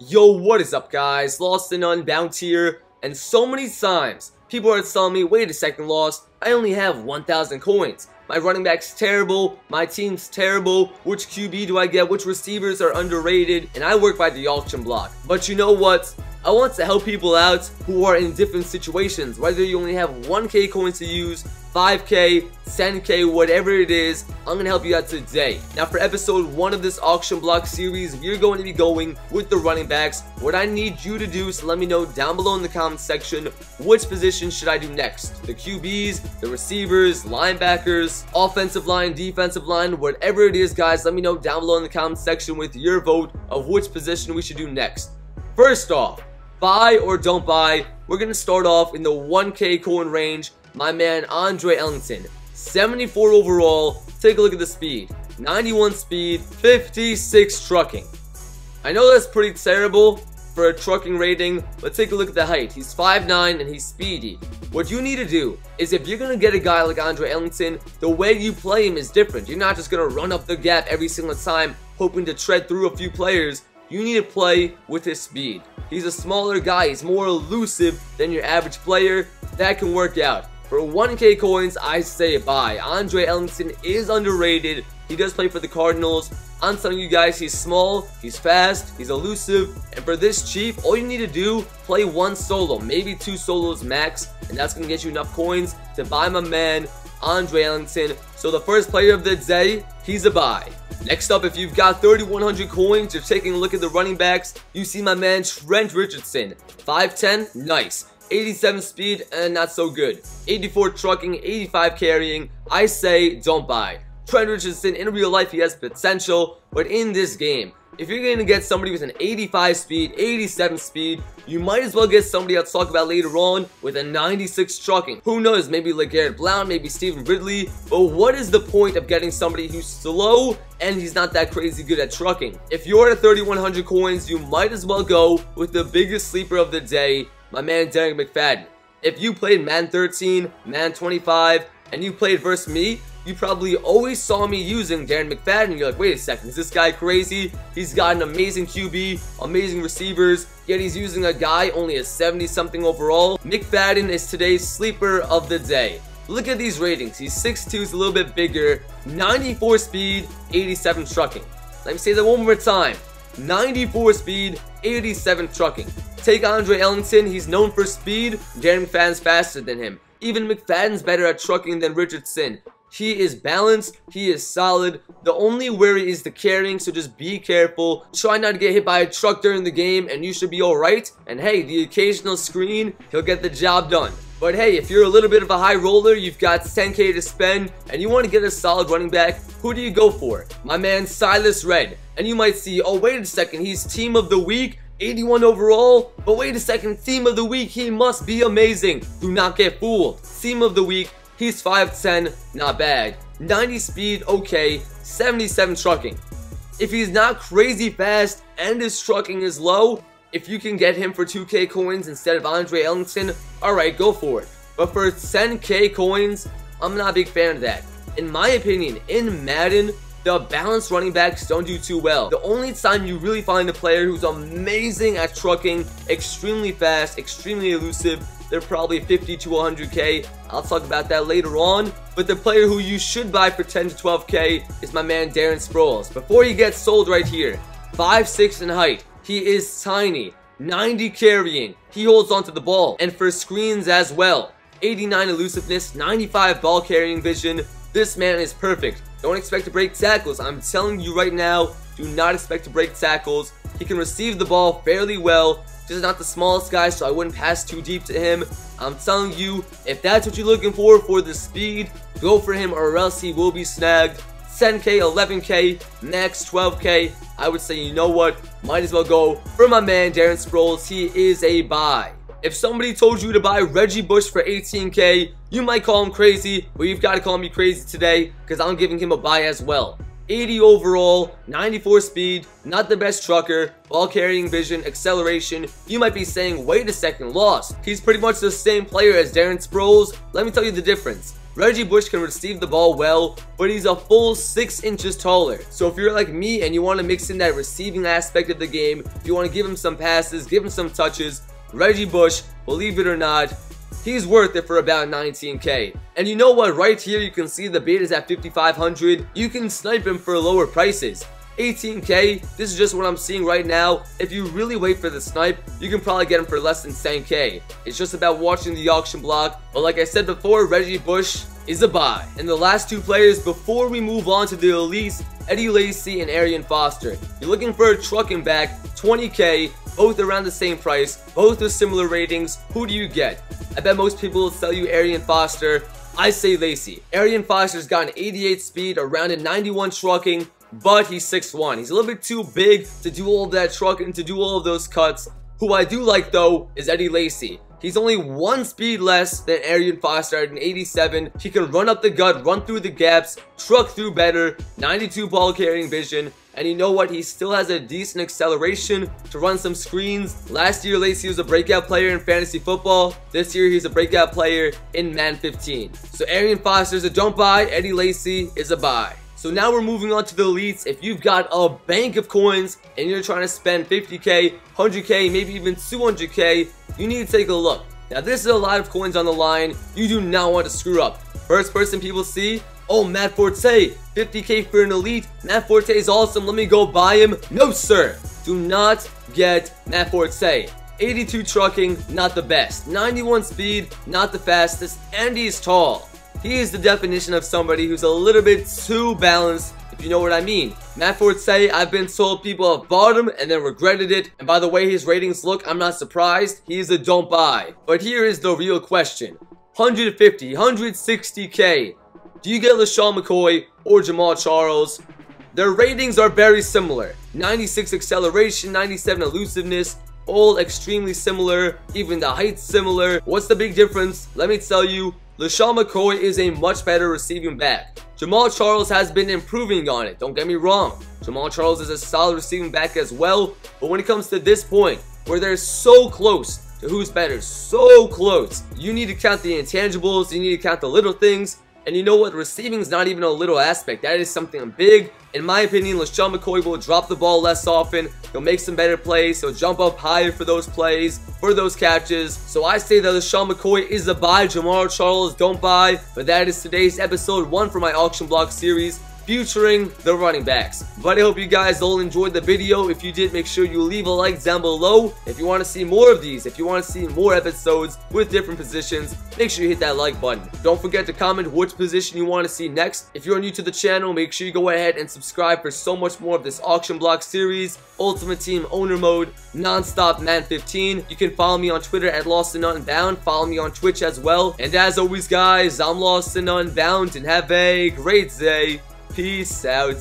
Yo, what is up guys? LostNUnbound here, and so many times people are telling me, wait a second Lost, I only have 1,000 coins. My running back's terrible, my team's terrible, which QB do I get, which receivers are underrated, and I work by the auction block. But you know what? I want to help people out who are in different situations, whether you only have 1k coins to use, 5k, 10k, whatever it is. I'm going to help you out today. Now for episode 1 of this auction block series, we're going to be going with the running backs. What I need you to do is let me know down below in the comment section, which position should I do next? The QBs, the receivers, linebackers, offensive line, defensive line, whatever it is guys, let me know down below in the comment section with your vote of which position we should do next. First off, buy or don't buy. We're going to start off in the 1k coin range. My man Andre Ellington, 74 overall. Take a look at the speed, 91 speed, 56 trucking. I know that's pretty terrible for a trucking rating, but take a look at the height. He's 5'9" and he's speedy. What you need to do is, if you're going to get a guy like Andre Ellington, the way you play him is different. You're not just going to run up the gap every single time hoping to tread through a few players. You need to play with his speed. He's a smaller guy. He's more elusive than your average player. That can work out. For 1k coins, I say buy. Andre Ellington is underrated. He does play for the Cardinals. I'm telling you guys, he's small, he's fast, he's elusive, and for this cheap, all you need to do, play one solo, maybe 2 solos max, and that's going to get you enough coins to buy my man Andre Ellington. So the first player of the day, he's a buy. Next up, if you've got 3,100 coins, you're taking a look at the running backs, you see my man Trent Richardson, 5'10", nice. 87 speed, and not so good. 84 trucking, 85 carrying. I say don't buy. Trent Richardson, in real life, he has potential, but in this game, if you're going to get somebody with an 85 speed, 87 speed, you might as well get somebody I'll talk about later on with a 96 trucking. Who knows, maybe LeGarrette Blount, maybe Stephen Ridley, but what is the point of getting somebody who's slow and he's not that crazy good at trucking? If you're at 3,100 coins, you might as well go with the biggest sleeper of the day, my man Darren McFadden. If you played Madden 13, Madden 25, and you played versus me, you probably always saw me using Darren McFadden. You're like, wait a second, is this guy crazy? He's got an amazing QB, amazing receivers, yet he's using a guy only a 70-something overall. McFadden is today's sleeper of the day. Look at these ratings. He's 6'2", is a little bit bigger, 94 speed, 87 trucking. Let me say that one more time. 94 speed, 87 trucking. Take Andre Ellington, he's known for speed. Darren McFadden's faster than him. Even McFadden's better at trucking than Richardson. He is balanced, he is solid. The only worry is the carrying, so just be careful. Try not to get hit by a truck during the game and you should be alright. And hey, the occasional screen, he'll get the job done. But hey, if you're a little bit of a high roller, you've got 10k to spend, and you want to get a solid running back, who do you go for? My man Silas Red. And you might see, oh wait a second, he's team of the week, 81 overall, but wait a second, team of the week, he must be amazing. Do not get fooled. Team of the week, he's 5'10", not bad. 90 speed, okay. 77 trucking. If he's not crazy fast and his trucking is low, if you can get him for 2k coins instead of Andre Ellington, alright, go for it. But for 10k coins, I'm not a big fan of that. In my opinion, in Madden, the balanced running backs don't do too well. The only time you really find a player who's amazing at trucking, extremely fast, extremely elusive, they're probably 50 to 100k. I'll talk about that later on. But the player who you should buy for 10 to 12k is my man Darren Sproles. Before he gets sold right here, 5'6" in height. He is tiny, 90 carrying. He holds onto the ball. And for screens as well, 89 elusiveness, 95 ball carrying vision. This man is perfect. Don't expect to break tackles. I'm telling you right now, do not expect to break tackles. He can receive the ball fairly well. Just not the smallest guy, so I wouldn't pass too deep to him. I'm telling you, if that's what you're looking for the speed, go for him or else he will be snagged. 10k, 11k, max 12k. I would say, you know what, might as well go for my man Darren Sproles. He is a buy. If somebody told you to buy Reggie Bush for 18k, you might call him crazy, but you've got to call me crazy today because I'm giving him a buy as well. 80 overall, 94 speed, not the best trucker, ball carrying vision, acceleration. You might be saying, wait a second, Lost. He's pretty much the same player as Darren Sproles. Let me tell you the difference. Reggie Bush can receive the ball well, but he's a full 6 inches taller. So if you're like me and you want to mix in that receiving aspect of the game, if you want to give him some passes, give him some touches, Reggie Bush, believe it or not, he's worth it for about 19K. And you know what, right here you can see the bid is at 5,500. You can snipe him for lower prices. 18K, this is just what I'm seeing right now. If you really wait for the snipe, you can probably get him for less than 10K. It's just about watching the auction block. But like I said before, Reggie Bush is a buy. And the last two players before we move on to the elites, Eddie Lacy and Arian Foster. You're looking for a trucking back, 20K, both around the same price, both with similar ratings. Who do you get? I bet most people will tell you Arian Foster. I say Lacy. Arian Foster's got an 88 speed, around a 91 trucking, but he's 6'1". He's a little bit too big to do all of that trucking, to do all of those cuts. Who I do like though is Eddie Lacy. He's only 1 speed less than Arian Foster at an 87. He can run up the gut, run through the gaps, truck through better, 92 ball carrying vision. And you know what? He still has a decent acceleration to run some screens. Last year, Lacy was a breakout player in fantasy football. This year, he's a breakout player in Madden 15. So Arian Foster's a don't buy. Eddie Lacy is a buy. So now we're moving on to the elites. If you've got a bank of coins and you're trying to spend 50K, 100K, maybe even 200K, you need to take a look. Now this is a lot of coins on the line. You do not want to screw up. First person people see, oh, Matt Forte, 50K for an elite. Matt Forte is awesome. Let me go buy him. No, sir. Do not get Matt Forte. 82 trucking, not the best. 91 speed, not the fastest. And he's tall. He is the definition of somebody who's a little bit too balanced, if you know what I mean. Matt Forte, I've been told people have bought him and then regretted it. And by the way his ratings look, I'm not surprised. He's a don't buy. But here is the real question. 150, 160K. Do you get LaShawn McCoy or Jamal Charles? Their ratings are very similar. 96 acceleration, 97 elusiveness. All extremely similar. Even the height's similar. What's the big difference? Let me tell you. LaShawn McCoy is a much better receiving back. Jamal Charles has been improving on it, don't get me wrong. Jamal Charles is a solid receiving back as well, but when it comes to this point, where they're so close to who's better, so close, you need to count the intangibles, you need to count the little things, and you know what, receiving is not even a little aspect, that is something big. In my opinion, LaShawn McCoy will drop the ball less often, he'll make some better plays, he'll jump up higher for those plays, for those catches. So I say that LaShawn McCoy is a buy, Jamal Charles don't buy. But that is today's episode 1 for my auction block series, featuring the running backs. But I hope you guys all enjoyed the video. If you did, make sure you leave a like down below. If you want to see more of these, if you want to see more episodes with different positions, make sure you hit that like button. Don't forget to comment which position you want to see next. If you're new to the channel, make sure you go ahead and subscribe for so much more of this auction block series, Ultimate Team Owner Mode, Non-Stop Man 15. You can follow me on Twitter at LostNUnbound. Follow me on Twitch as well. And as always, guys, I'm LostNUnbound, and have a great day. Peace out.